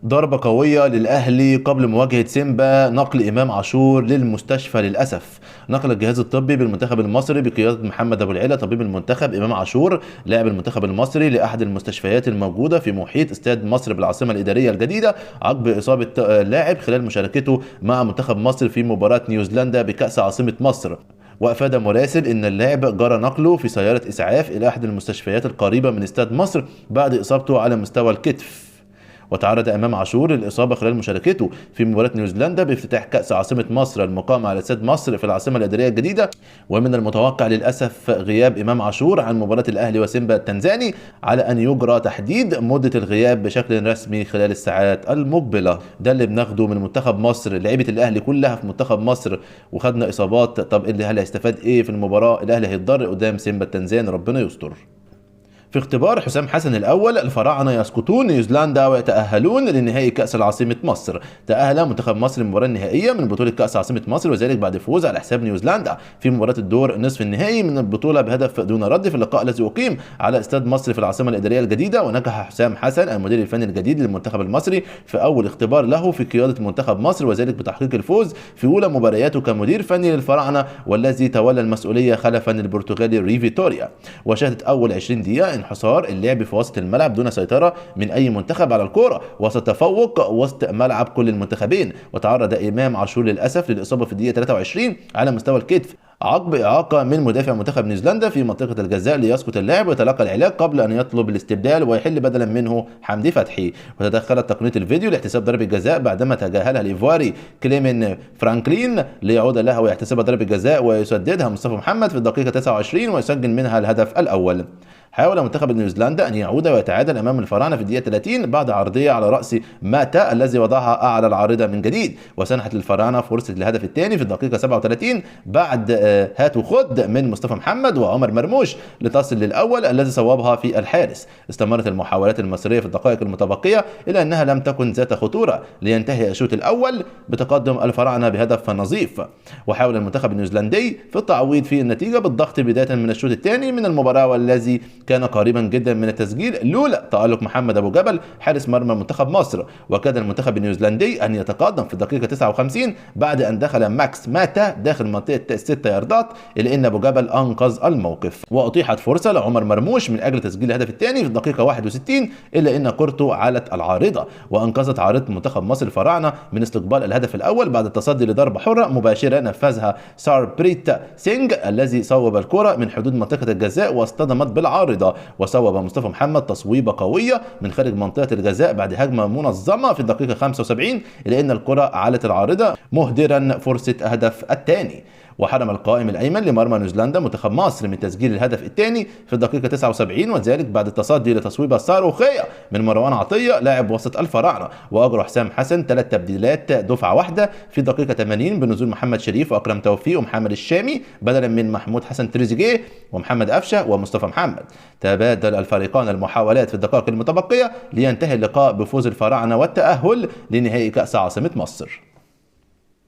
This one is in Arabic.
ضربة قوية للأهلي قبل مواجهة سيمبا، نقل إمام عاشور للمستشفى للأسف. نقل الجهاز الطبي بالمنتخب المصري بقيادة محمد أبو العلا طبيب المنتخب إمام عاشور لاعب المنتخب المصري لأحد المستشفيات الموجودة في محيط استاد مصر بالعاصمة الإدارية الجديدة عقب إصابة اللاعب خلال مشاركته مع منتخب مصر في مباراة نيوزيلندا بكأس عاصمة مصر. وأفاد مراسل إن اللاعب جرى نقله في سيارة إسعاف إلى أحد المستشفيات القريبة من استاد مصر بعد إصابته على مستوى الكتف. وتعرض امام عاشور للاصابه خلال مشاركته في مباراه نيوزيلندا بافتتاح كاس عاصمه مصر المقام على استاد مصر في العاصمه الاداريه الجديده. ومن المتوقع للاسف غياب امام عاشور عن مباراه الاهلي وسيمبا التنزاني، على ان يجرى تحديد مده الغياب بشكل رسمي خلال الساعات المقبله. ده اللي بناخده من منتخب مصر. لعيبه الاهلي كلها في منتخب مصر وخدنا اصابات. طب اللي هل هيستفاد ايه في المباراه؟ الاهلي هيتضرر قدام سيمبا التنزاني، ربنا يستر. في اختبار حسام حسن الأول، الفراعنة يسقطون نيوزيلندا ويتأهلون لنهائي كأس العاصمة مصر. تأهل منتخب مصر للمباراة النهائية من بطولة كأس عاصمة مصر، وذلك بعد فوز على حساب نيوزيلندا في مباراة الدور نصف النهائي من البطولة بهدف دون رد في اللقاء الذي أقيم على استاد مصر في العاصمة الإدارية الجديدة. ونجح حسام حسن المدير الفني الجديد للمنتخب المصري في أول اختبار له في قيادة منتخب مصر، وذلك بتحقيق الفوز في أولى مبارياته كمدير فني للفراعنة، والذي تولى المسؤولية خلفا البرتغالي ريفي توريا. وشهدت أول 20 دقيقة انحصار اللعب في وسط الملعب دون سيطرة من أي منتخب على الكرة، وسط تفوق وسط ملعب كل المنتخبين. وتعرض إمام عاشور للأسف للإصابة في الدقيقة 23 على مستوى الكتف عقب إعاقة من مدافع منتخب نيوزيلندا في منطقة الجزاء ليسقط اللاعب ويتلقى العلاج قبل أن يطلب الاستبدال ويحل بدلا منه حمدي فتحي. وتدخلت تقنية الفيديو لاحتساب ضربة جزاء بعدما تجاهلها الإيفواري كليمين فرانكلين ليعود لها ويحتسب ضربة جزاء ويسددها مصطفى محمد في الدقيقة 29 ويسجل منها الهدف الأول. حاول منتخب نيوزيلندا أن يعود ويتعادل أمام الفراعنة في الدقيقة 30 بعد عرضية على رأس ماتا الذي وضعها أعلى العارضة من جديد، وسنحت للفراعنة فرصة الهدف الثاني في الدقيقة 37 بعد هات وخد من مصطفى محمد وعمر مرموش لتصل للأول الذي صوبها في الحارس. استمرت المحاولات المصرية في الدقائق المتبقية إلى أنها لم تكن ذات خطورة لينتهي الشوط الأول بتقدم الفراعنة بهدف نظيف. وحاول المنتخب النيوزيلندي في التعويض في النتيجة بالضغط بداية من الشوط الثاني من المباراة، والذي كان قريبا جدا من التسجيل لولا تألق محمد أبو جبل حارس مرمى منتخب مصر. وكاد المنتخب النيوزيلندي أن يتقدم في الدقيقة 59 بعد أن دخل ماكس ماتا داخل منطقة 6 ياردات، إلا أن أبو جبل أنقذ الموقف. وأتيحت فرصة لعمر مرموش من أجل تسجيل الهدف الثاني في الدقيقة 61، إلا أن كورته علت العارضة وأنقذت عارضة منتخب مصر الفراعنة من استقبال الهدف الأول بعد التصدي لضربة حرة مباشرة نفذها ساربريت سينج الذي صوب الكرة من حدود منطقة الجزاء واصطدمت بالعارضة. وصوب مصطفى محمد تصويبة قوية من خارج منطقة الجزاء بعد هجمة منظمة في الدقيقة 75، إلى أن الكرة علت العارضة مهدرا فرصة هدف الثاني. وحرم القائم الأيمن لمرمى نيوزيلندا منتخب مصر من تسجيل الهدف الثاني في الدقيقة 79، وذلك بعد التصدي لتصويبة صاروخية من مروان عطية لاعب وسط الفراعنة. وأجرى حسام حسن 3 تبديلات دفعة واحدة في الدقيقة 80 بنزول محمد شريف وأكرم توفيق ومحمد الشامي بدلا من محمود حسن تريزيجيه ومحمد أفشة ومصطفى محمد. تبادل الفريقان المحاولات في الدقائق المتبقية لينتهي اللقاء بفوز الفراعنة والتأهل لنهائي كأس عاصمة مصر.